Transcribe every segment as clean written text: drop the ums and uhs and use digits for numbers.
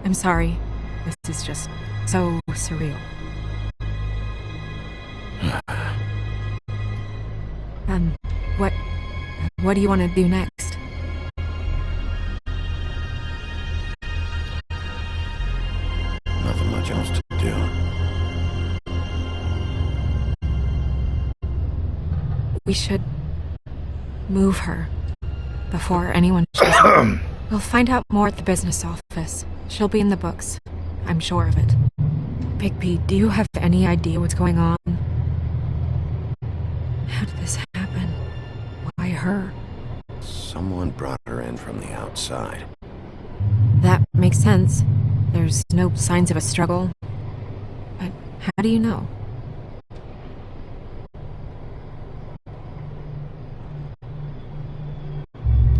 I'm sorry. This is just so surreal. What do you want to do next? Nothing much else to do. We should move her before anyone shows up. We'll find out more at the business office. She'll be in the books. I'm sure of it. Bigby, do you have any idea what's going on? How did this happen? Why her? Someone brought her in from the outside. That makes sense. There's no signs of a struggle. But how do you know?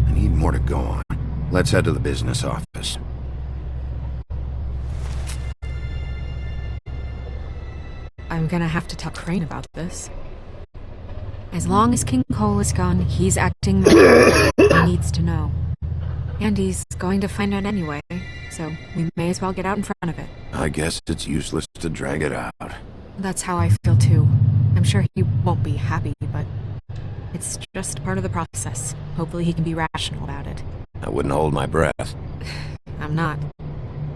I need more to go on. Let's head to the business office. I'm gonna have to tell Crane about this. As long as King Cole is gone, he's acting like he needs to know. And he's going to find out anyway, so we may as well get out in front of it. I guess it's useless to drag it out. That's how I feel too. I'm sure he won't be happy, but it's just part of the process. Hopefully he can be rational about it. I wouldn't hold my breath. I'm not.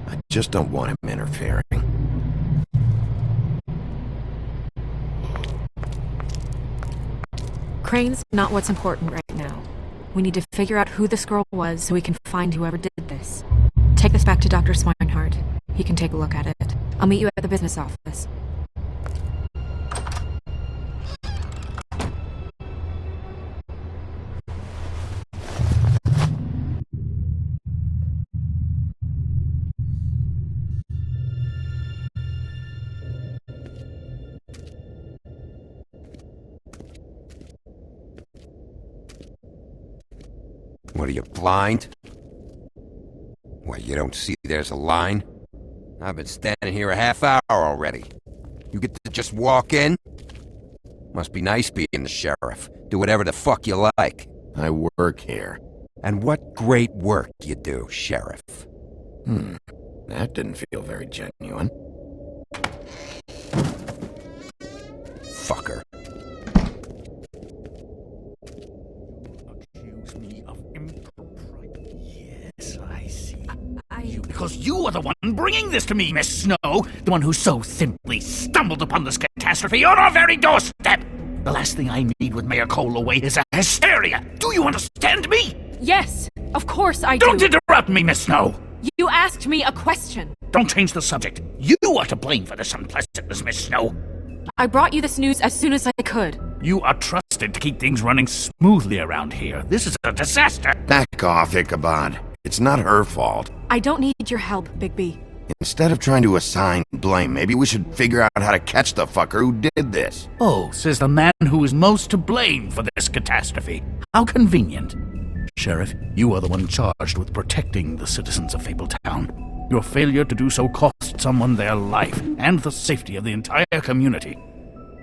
I just don't want him interfering. Crane's not what's important right now. We need to figure out who this girl was so we can find whoever did this. Take this back to Dr. Swinehart. He can take a look at it. I'll meet you at the business office. What are you, blind? What, you don't see there's a line? I've been standing here a half hour already. You get to just walk in? Must be nice being the sheriff. Do whatever the fuck you like. I work here. And what great work you do, Sheriff. That didn't feel very genuine. Fucker. Accuse me of impropriety. Yes, I see. Because you are the one bringing this to me, Miss Snow. The one who so simply stumbled upon this catastrophe on our very doorstep. The last thing I need with Mayor Cole away is a hysteria. Do you understand me? Yes, of course I do. Don't interrupt me, Miss Snow. You asked me a question. Don't change the subject. You are to blame for this unpleasantness, Miss Snow. I brought you this news as soon as I could. You are trusted to keep things running smoothly around here. This is a disaster. Back off, Ichabod. It's not her fault. I don't need your help, Bigby. Instead of trying to assign blame, maybe we should figure out how to catch the fucker who did this. Oh, says the man who is most to blame for this catastrophe. How convenient. Sheriff, you are the one charged with protecting the citizens of Fabletown. Your failure to do so cost someone their life and the safety of the entire community.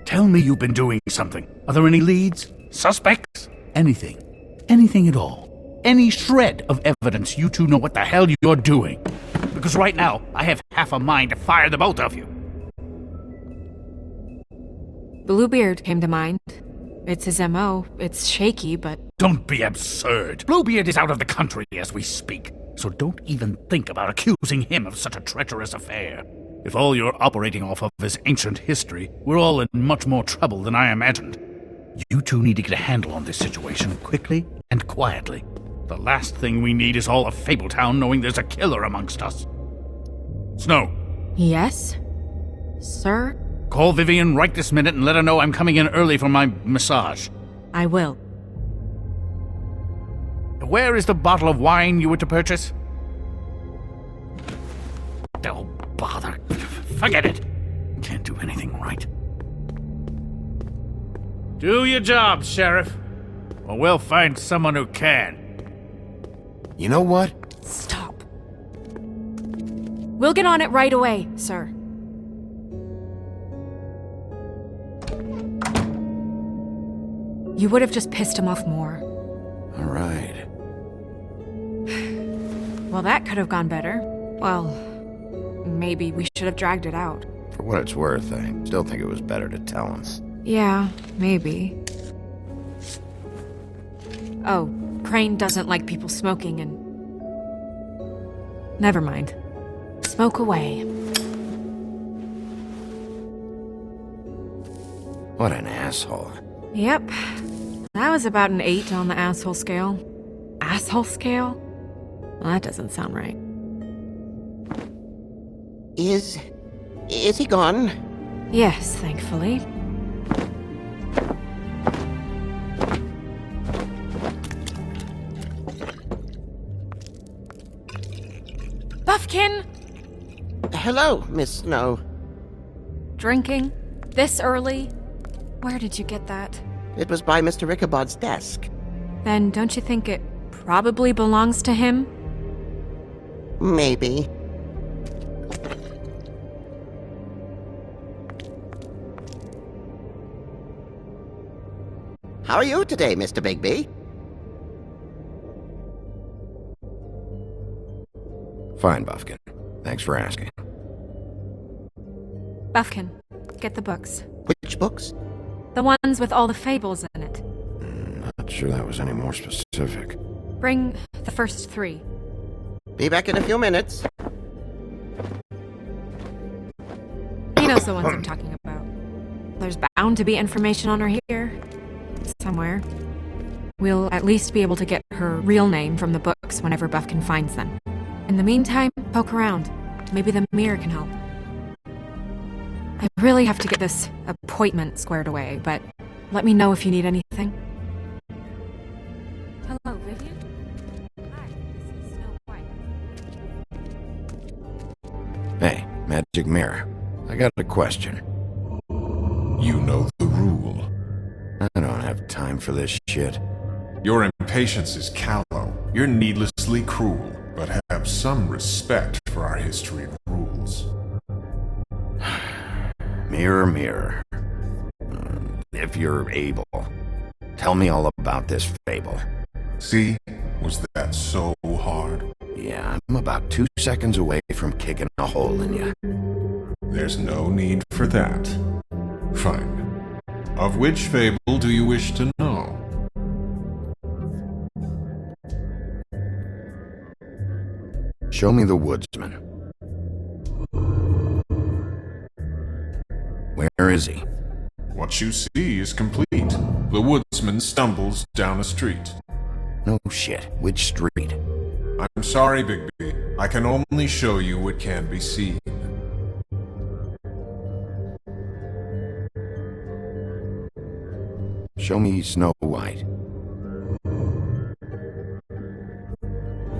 Tell me you've been doing something. Are there any leads? Suspects? Anything. Anything at all. Any shred of evidence you two know what the hell you're doing. Because right now, I have half a mind to fire the both of you. Bluebeard came to mind. It's his M.O. It's shaky, but... Don't be absurd. Bluebeard is out of the country as we speak, so don't even think about accusing him of such a treacherous affair. If all you're operating off of is ancient history, we're all in much more trouble than I imagined. You two need to get a handle on this situation quickly and quietly. The last thing we need is all of Fabletown knowing there's a killer amongst us. Snow. Yes? Sir? Call Vivian right this minute and let her know I'm coming in early for my massage. I will. Where is the bottle of wine you were to purchase? Oh, bother. Forget it. Can't do anything right. Do your job, Sheriff. Or we'll find someone who can. You know what? Stop. We'll get on it right away, sir. You would have just pissed him off more. All right. Well, that could have gone better. Well, maybe we should have dragged it out. For what it's worth, I still think it was better to tell him. Yeah, maybe. Oh, Crane doesn't like people smoking and... Never mind. Smoke away. What an asshole. Yep. That was about an 8 on the asshole scale. Asshole scale? Well, that doesn't sound right. Is he gone? Yes, thankfully. Buffkin! Hello, Miss Snow. Drinking? This early? Where did you get that? It was by Mr. Ichabod's desk. Then don't you think it probably belongs to him? Maybe. How are you today, Mr. Bigby? Fine, Buffkin. Thanks for asking. Buffkin, get the books. Which books? The ones with all the fables in it. Not sure that was any more specific. Bring the first 3. Be back in a few minutes. He knows the ones I'm talking about. There's bound to be information on her here. Somewhere. We'll at least be able to get her real name from the books whenever Buffkin finds them. In the meantime, poke around. Maybe the mirror can help. I really have to get this appointment squared away, but let me know if you need anything. Hello, Vivian? Hi, this is Snow White. Hey, Magic Mirror. I got a question. You know the rule. I don't have time for this shit. Your impatience is callow. You're needlessly cruel, but have some respect for our history and rules. Mirror, mirror. If you're able, tell me all about this fable. See? Was that so hard? Yeah, I'm about 2 seconds away from kicking a hole in you. There's no need for that. Fine. Of which fable do you wish to know? Show me the woodsman. Where is he? What you see is complete. The woodsman stumbles down a street. No shit. Which street? I'm sorry, Bigby. I can only show you what can be seen. Show me Snow White.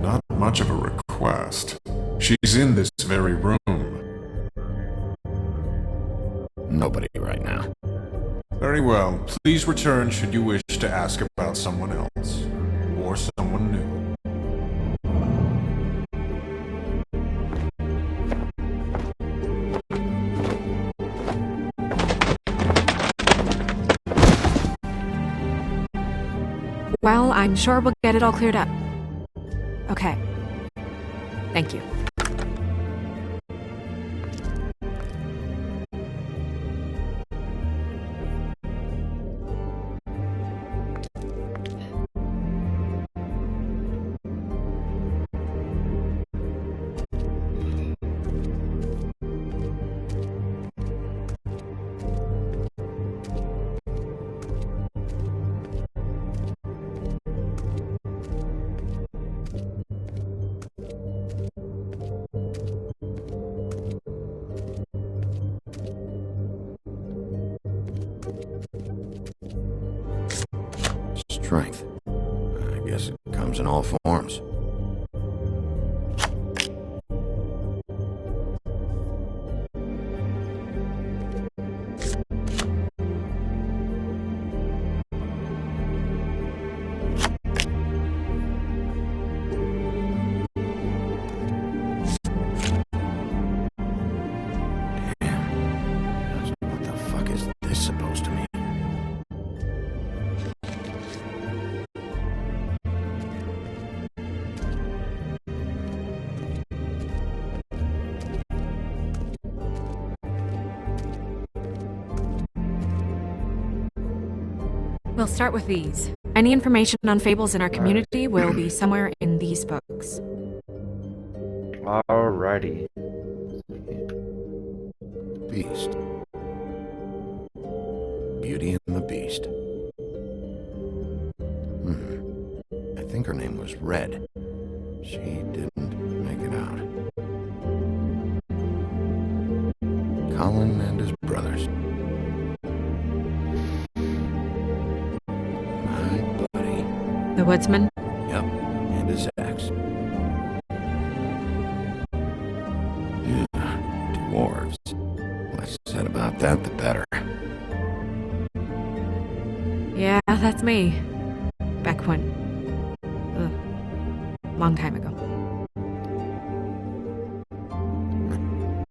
Not much of a request. She's in this very room. Nobody right now. Very well. Please return should you wish to ask about someone else. Or someone new. Well, I'm sure we'll get it all cleared up. Okay. Thank you. Strength. I guess it comes in all forms. Damn. What the fuck is this supposed to mean? We'll start with these. Any information on fables in our community will be somewhere in these books. Alrighty. Beast. Beauty and the Beast. I think her name was Red. She didn't make it out. Colin and his brothers. My buddy. The woodsman? Yep, and his ex. Yeah, dwarves. Less said about that, the better. Yeah, that's me. Back when... long time ago.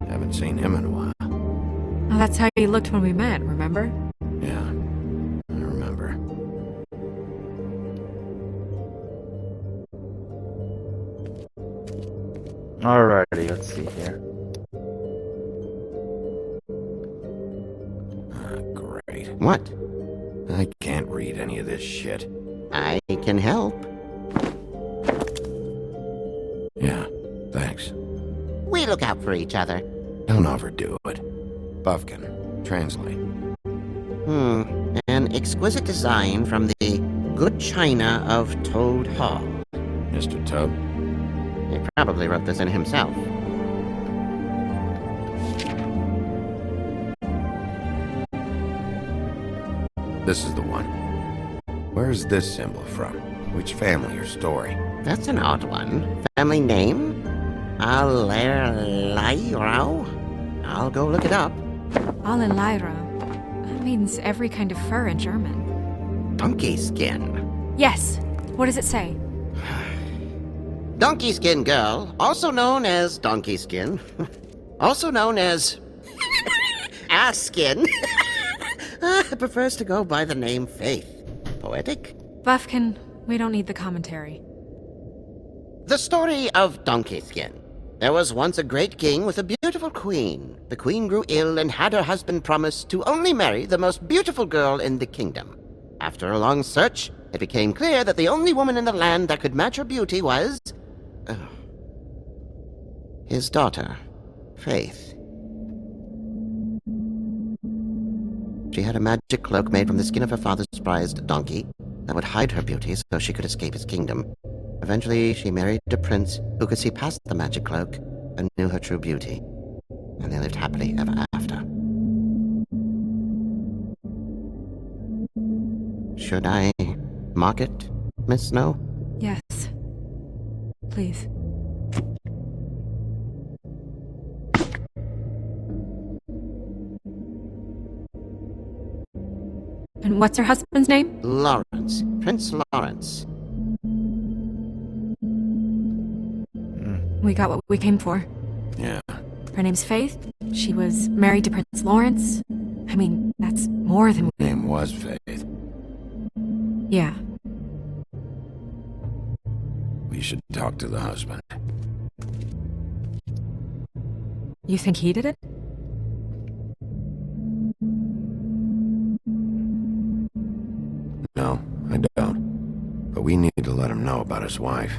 Haven't seen him in a while. Oh, that's how you looked when we met, remember? Yeah, I remember. Alrighty, let's see here. Great. What? I can't read any of this shit. I can help. Yeah, thanks. We look out for each other. Don't overdo it. Buffkin, translate. An exquisite design from the good china of Toad Hall. Mr. Toad? He probably wrote this in himself. This is the one. Where's this symbol from? Which family or story? That's an odd one. Family name? Allerleirauh? I'll go look it up. Allelira. That means every kind of fur in German. Donkey skin. Yes. What does it say? Donkey skin girl, also known as donkey skin. Also known as... ass skin. Prefers to go by the name Faith. Poetic? Buffkin, we don't need the commentary. The story of Donkey Skin. There was once a great king with a beautiful queen. The queen grew ill and had her husband promise to only marry the most beautiful girl in the kingdom. After a long search, it became clear that the only woman in the land that could match her beauty was... his daughter, Faith. She had a magic cloak made from the skin of her father's prized donkey that would hide her beauty so she could escape his kingdom. Eventually, she married a prince who could see past the magic cloak and knew her true beauty. And they lived happily ever after. Should I mark it, Miss Snow? Yes. Please. And what's her husband's name? Lawrence. Prince Lawrence. We got what we came for. Yeah. Her name's Faith. She was married to Prince Lawrence. I mean, that's more than... Name was Faith. Yeah. We should talk to the husband. You think he did it? No, I don't. But we need to let him know about his wife.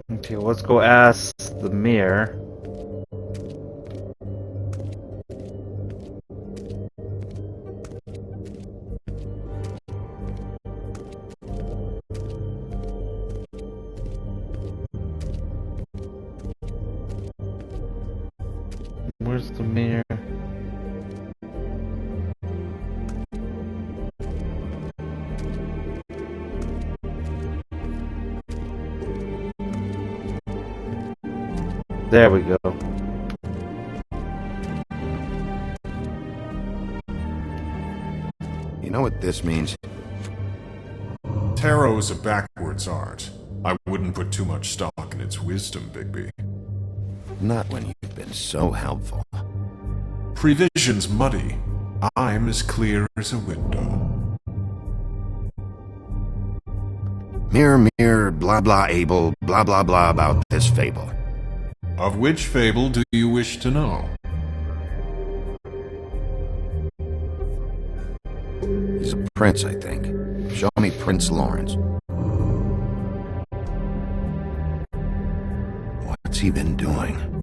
Okay, let's go ask the mirror. Where's the mirror? There we go. You know what this means? Tarot is a backwards art. I wouldn't put too much stock in its wisdom, Bigby. Not when you've been so helpful. Prevision's muddy. I'm as clear as a window. Mirror, mirror, blah blah able, blah blah blah about this fable. Of which fable do you wish to know? He's a prince, I think. Show me Prince Lawrence. What's he been doing?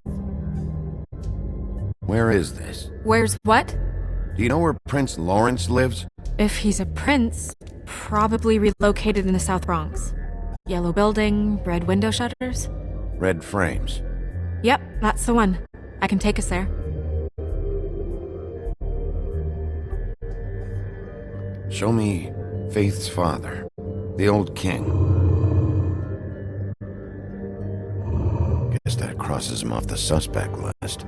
Where is this? Where's what? Do you know where Prince Lawrence lives? If he's a prince, probably relocated in the South Bronx. Yellow building, red window shutters. Red frames. Yep, that's the one. I can take us there. Show me Faith's father, the old king. Guess that crosses him off the suspect list.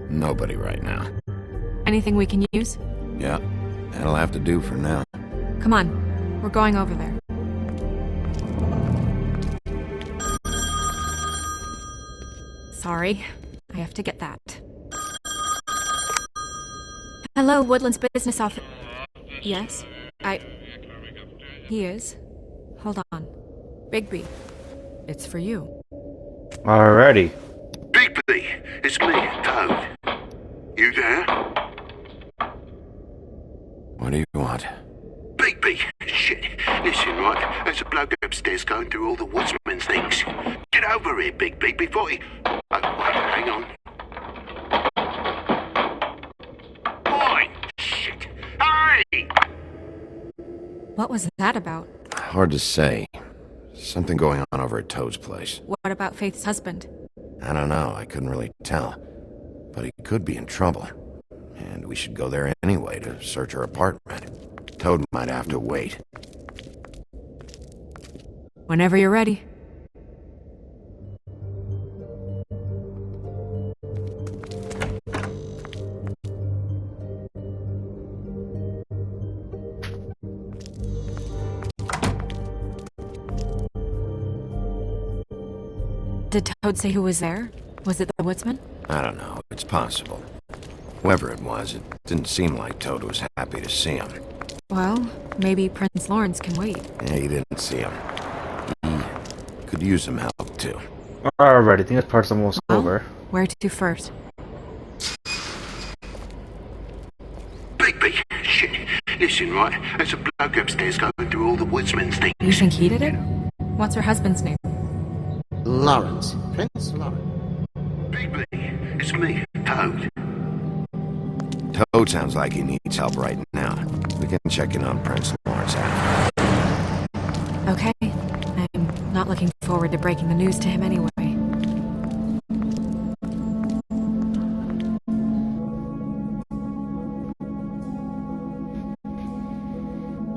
Nobody right now. Anything we can use? Yeah, that'll have to do for now. Come on, we're going over there. Sorry, I have to get that. Hello, Woodland's business office. Yes, He is. Hold on. Bigby, it's for you. Alrighty. Bigby, it's me, Toad. You there? What do you want? Bigby, shit. Listen, right, there's a bloke upstairs going through all the woodsman's things. Get over here, Bigby, before he... Oh, wait, hang on. Oi, shit. Hey! What was that about? Hard to say. Something going on over at Toad's place. What about Faith's husband? I don't know, I couldn't really tell. But he could be in trouble. And we should go there anyway to search her apartment. Toad might have to wait. Whenever you're ready. Did Toad say who was there? Was it the woodsman? I don't know, it's possible. Whoever it was, it didn't seem like Toad was happy to see him. Well, maybe Prince Lawrence can wait. Yeah, he didn't see him. He could use some help, too. Alrighty, I think this part's almost Well, over. where to first? Bigby, shit. Listen, right, there's a bloke upstairs going through all the woodsman's things. You think he did it? What's her husband's name? Lawrence. Prince Lawrence. Bigby, it's me, Toad. Toad sounds like he needs help right now. We can check in on Prince Lawrence after. Okay. I'm not looking forward to breaking the news to him anyway.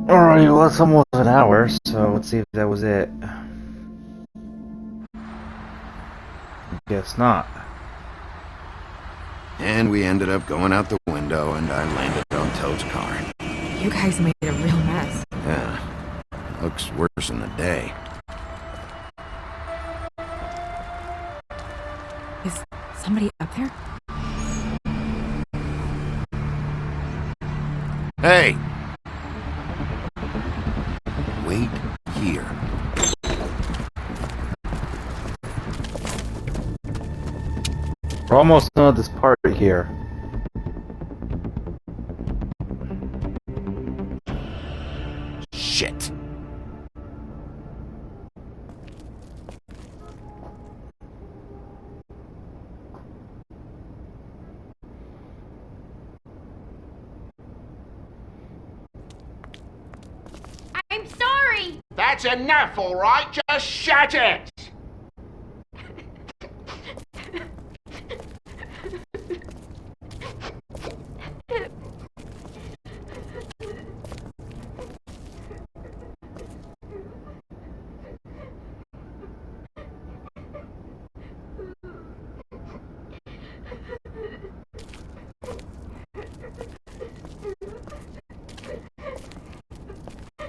Alright, well, it's almost an hour, so let's see if that was it. Guess not. And we ended up going out the window, and I landed on Toad's car. You guys made a real mess. Yeah, looks worse in the day. Is somebody up there? Hey! Wait here. We're almost done with this part here. Shit. I'm sorry! That's enough, all right? Just shut it!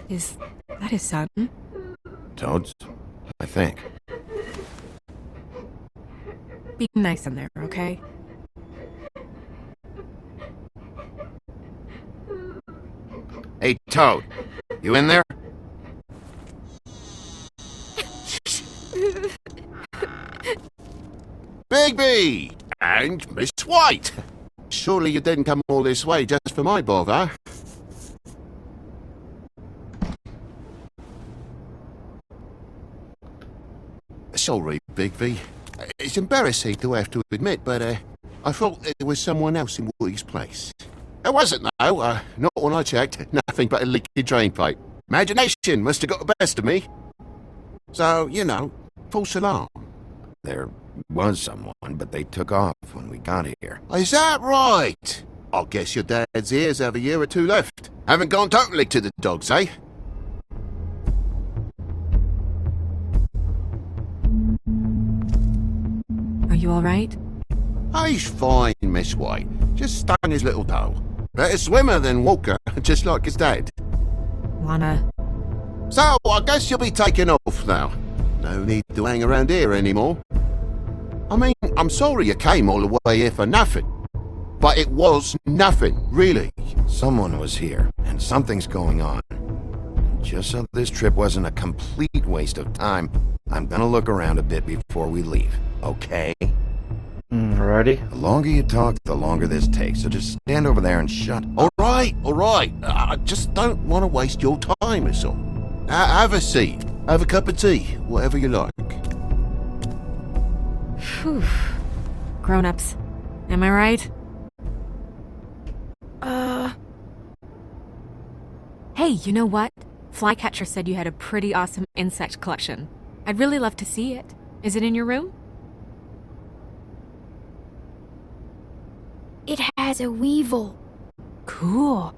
Is that his son? Toad's? I think. Be nice in there, okay? Hey, Toad. You in there? Bigby! And Miss White! Surely you didn't come all this way just for my bother? Sorry, Bigby. It's embarrassing to have to admit, but I thought there was someone else in Woody's place. It wasn't, though. Not when I checked. Nothing but a leaky drain pipe. Imagination must have got the best of me. So, you know, false alarm. There was someone, but they took off when we got here. Is that right? I guess your dad's ears have a year or two left. Haven't gone totally to the dogs, eh? Are you alright? He's fine, Miss White. Just stung his little toe. Better swimmer than walker, just like his dad. Wanna... So, I guess you'll be taking off now. No need to hang around here anymore. I mean, I'm sorry you came all the way here for nothing. But it was nothing, really. Someone was here, and something's going on. Just so this trip wasn't a complete waste of time, I'm gonna look around a bit before we leave, okay? Ready? The longer you talk, the longer this takes, so just stand over there and shut up. All right. I just don't want to waste your time, that's all. Have a seat. Have a cup of tea. Whatever you like. Phew. Grown-ups. Am I right? Hey, you know what? Flycatcher said you had a pretty awesome insect collection. I'd really love to see it. Is it in your room? It has a weevil. Cool.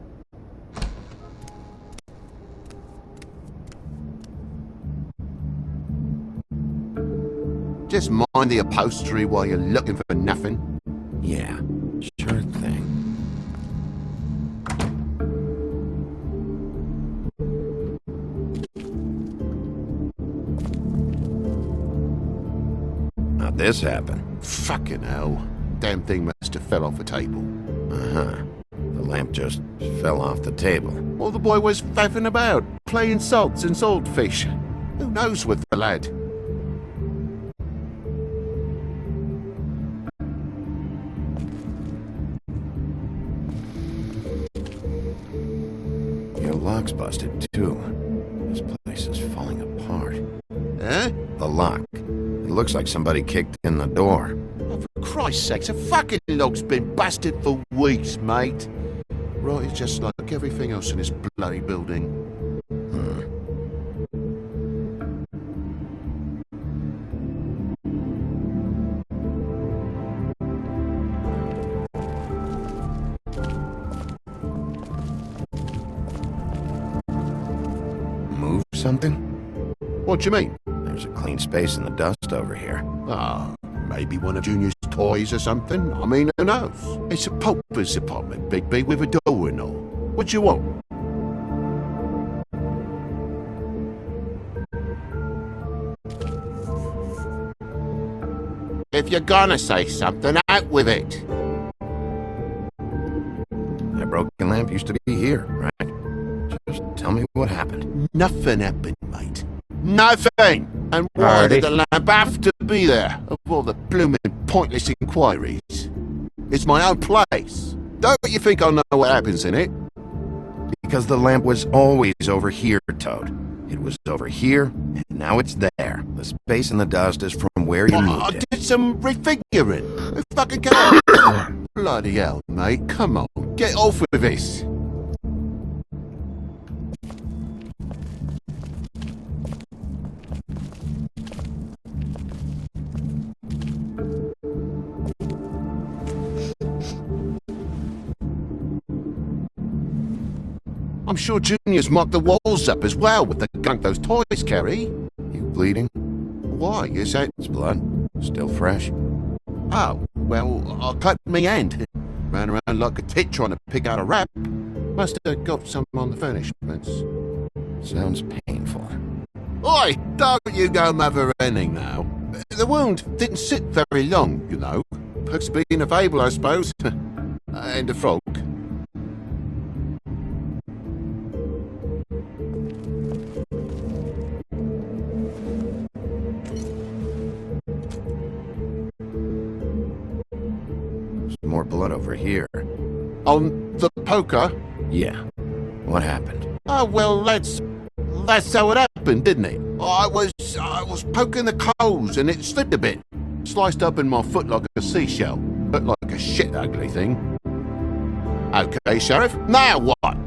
Just mind the upholstery while you're looking for nothing. Yeah, sure thing. How'd this happen? Fucking hell. Damn thing must have fell off a table. Uh-huh. The lamp just fell off the table. Well, the boy was faffing about, playing salts and saltfish. Who knows with the lad? Your lock's busted, too. This place is falling apart. Eh? The lock. It looks like somebody kicked in the door. Oh, for Christ's sakes, a fucking lock's been busted for weeks, mate. Right, it's just like everything else in this bloody building. Move something? What do you mean? There's a clean space in the dust over here. Ah, maybe one of Junior's toys or something. I mean, who knows? It's a pauper's apartment, Bigby, with a door and all. What do you want? If you're gonna say something, out with it. That broken lamp used to be here, right? Just tell me what happened. Nothing happened, mate. Nothing! And why did the lamp have to be there, of all the blooming pointless inquiries? It's my own place. Don't you think I'll know what happens in it? Because the lamp was always over here, Toad. It was over here, and now it's there. The space in the dust is from where you moved I it. did some refiguring. Who fucking cares? Bloody hell, mate. Come on, get off with this. I'm sure Junior's marked the walls up as well with the gunk those toys carry. You bleeding? Why, is that... It's blood. Still fresh. Oh, well, I cut me hand. Ran around like a tit trying to pick out a wrap. Must have got some on the furnishments. Sounds painful. Oi, don't you go mother-ending now. The wound didn't sit very long, you know. Perks of being a fable, I suppose. And a frog. There's more blood over here. On the poker? Yeah. What happened? Oh, well, that's how it happened, didn't it? I was poking the coals and it slipped a bit. Sliced up in my foot like a seashell. Looked like a shit ugly thing. Okay, Sheriff, now what?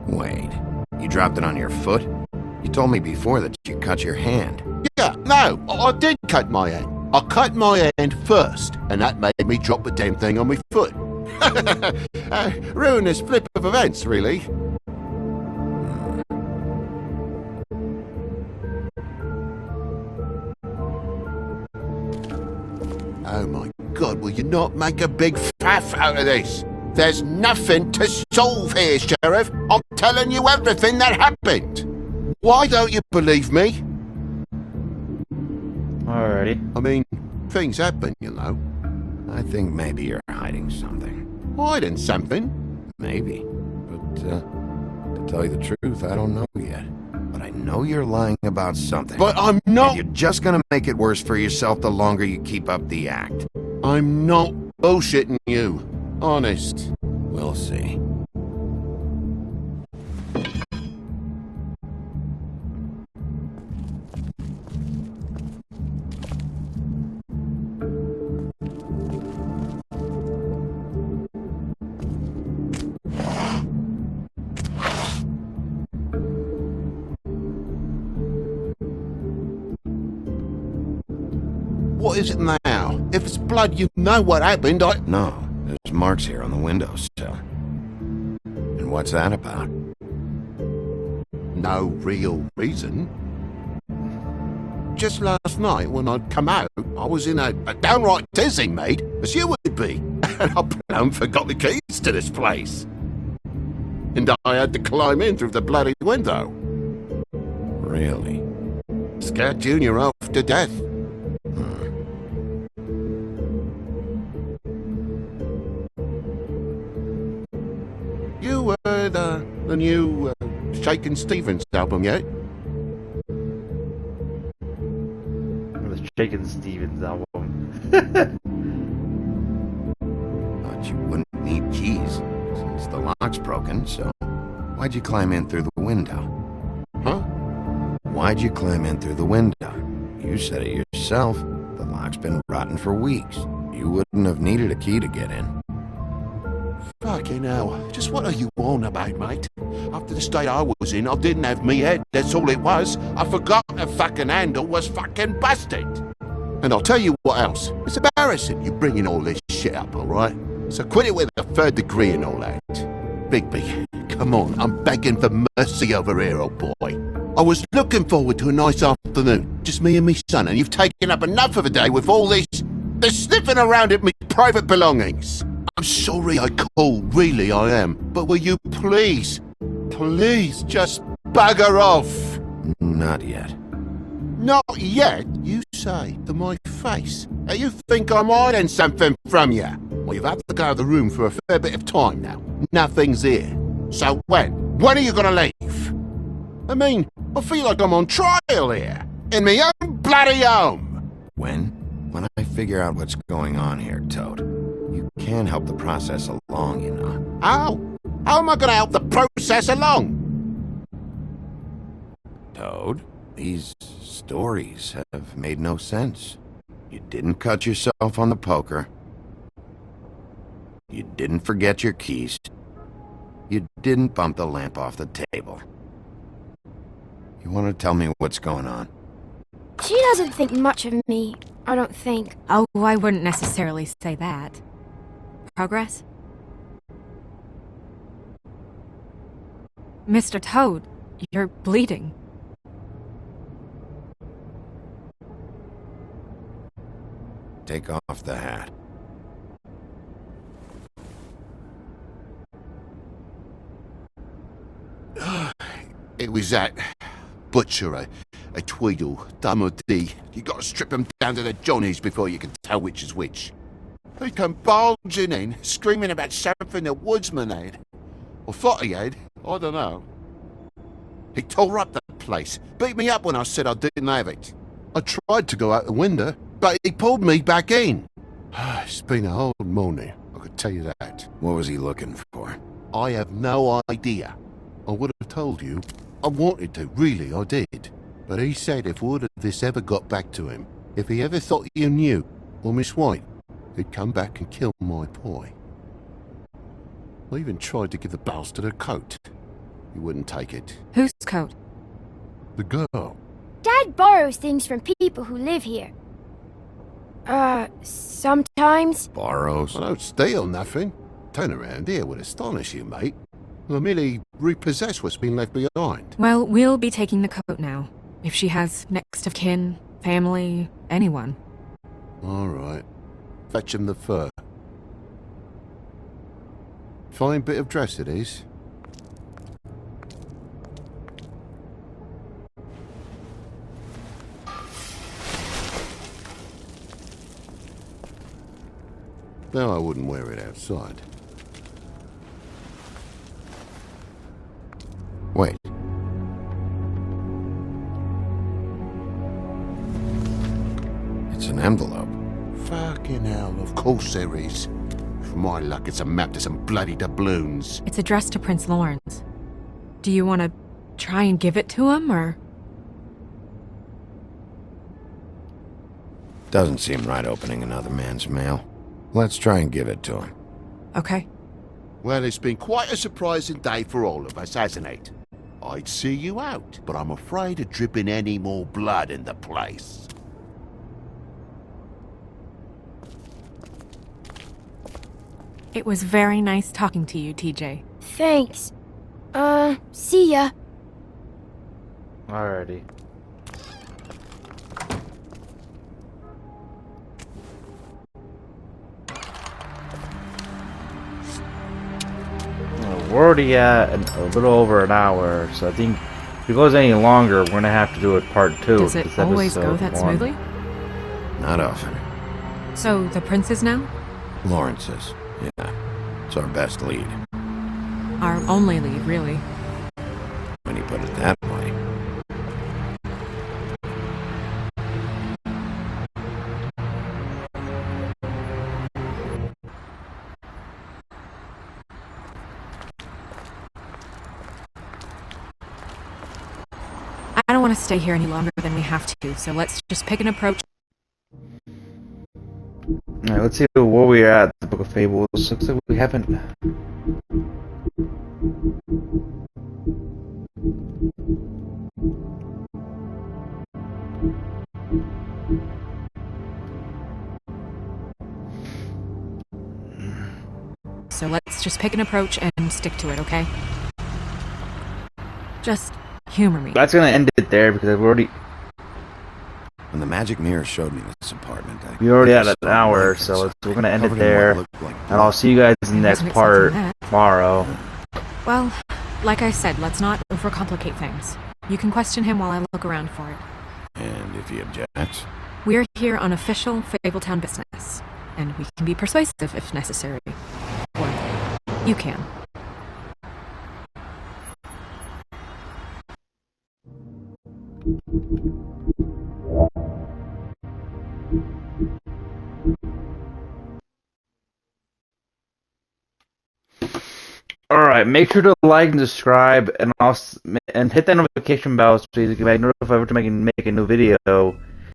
Wait, you dropped it on your foot? You told me before that you cut your hand. Yeah, no, I did cut my hand. I cut my hand first, and that made me drop the damn thing on my foot. Ruinous flip of events, really. Oh my God, will you not make a big faff out of this? There's nothing to solve here, Sheriff. I'm telling you everything that happened. Why don't you believe me? Alrighty. I mean, things happen, you know. I think maybe you're hiding something. Hiding something? Maybe. But, to tell you the truth, I don't know yet. But I know you're lying about something. But I'm not... And you're just gonna make it worse for yourself the longer you keep up the act. I'm not bullshitting you. Honest. We'll see. What is it now? If it's blood, you know what happened. No, there's marks here on the windowsill. And what's that about? No real reason. Just last night when I'd come out, I was in a downright dizzy, mate, as you would be. And I plumb forgot the keys to this place. And I had to climb in through the bloody window. Really? Scared Junior off to death. You heard the new Shakin' Stevens album yet? The Shakin' Stevens album. Thought you wouldn't need keys, since the lock's broken, so why'd you climb in through the window? Huh? Why'd you climb in through the window? You said it yourself. The lock's been rotten for weeks. You wouldn't have needed a key to get in. Fucking hell. Just what are you on about, mate? After the state I was in, I didn't have me head, that's all it was. I forgot the fucking handle was fucking busted. And I'll tell you what else. It's embarrassing you bringing all this shit up, alright? So quit it with a third degree and all that. Bigby, come on, I'm begging for mercy over here, old boy. I was looking forward to a nice afternoon, just me and me son, and you've taken up enough of a day with all this sniffing around at me private belongings. I'm sorry I called, really I am, but will you please just bugger off? Not yet. Not yet, you say, to my face. You think I'm hiding something from you? Well, you've had to go out of the room for a fair bit of time now. Nothing's here. So when? When are you gonna leave? I mean, I feel like I'm on trial here. In my own bloody home. When I figure out what's going on here, Toad. You can help the process along, you know. How? How am I gonna help the process along? Toad, these stories have made no sense. You didn't cut yourself on the poker. You didn't forget your keys. You didn't bump the lamp off the table. You want to tell me what's going on? She doesn't think much of me, I don't think. Oh, I wouldn't necessarily say that. Progress? Mr. Toad, you're bleeding. Take off the hat. It was that butcher, a Tweedle, Dumb D. You gotta strip him down to the johnnies before you can tell which is which. He come bulging in, screaming about something the woodsman had. Or thought he had, I don't know. He tore up the place, beat me up when I said I didn't have it. I tried to go out the window, but he pulled me back in. It's been a hard morning, I could tell you that. What was he looking for? I have no idea. I would have told you. I wanted to, really, I did. But he said if word of this ever got back to him, if he ever thought you knew, or Miss White, he'd come back and kill my boy. I even tried to give the bastard a coat. He wouldn't take it. Whose coat? The girl. Dad borrows things from people who live here. Sometimes. Borrows? I don't steal nothing. Turn around here would astonish you, mate. I merely repossess what's been left behind. Well, we'll be taking the coat now. If she has next of kin, family, anyone. All right. Fetch him the fur. Fine bit of dress it is. Though I wouldn't wear it outside. Wait. It's an envelope. Fucking hell, of course there is. For my luck, it's a map to some bloody doubloons. It's addressed to Prince Lawrence. Do you want to try and give it to him, or...? Doesn't seem right opening another man's mail. Let's try and give it to him. Okay. Well, it's been quite a surprising day for all of us, hasn't it? I'd see you out, but I'm afraid of dripping any more blood in the place. It was very nice talking to you, TJ. Thanks. See ya. Alrighty. We're already at a little over an hour, so I think if it goes any longer, we're gonna have to do it part 2. Does it always go that smoothly? Not often. So, the princes now? Lawrence's. Yeah. It's our best lead. Our only lead, really. When you put it that way. I don't want to stay here any longer than we have to, so let's just pick an approach. Alright, let's see where we're at. The Book of Fables. Looks like we haven't. So let's just pick an approach and stick to it, okay? Just humor me. That's gonna end it there because I've already. When the magic mirror showed me this apartment, We already had an hour, so we're gonna end it there. And I'll see you guys in the next Wasn't part expecting that. tomorrow. Well, like I said, let's not overcomplicate things. You can question him while I look around for it. And if he objects? We're here on official Fabletown business, and we can be persuasive if necessary. Or you can. Alright, make sure to like and subscribe, and hit that notification bell so you can be notified to make a new video.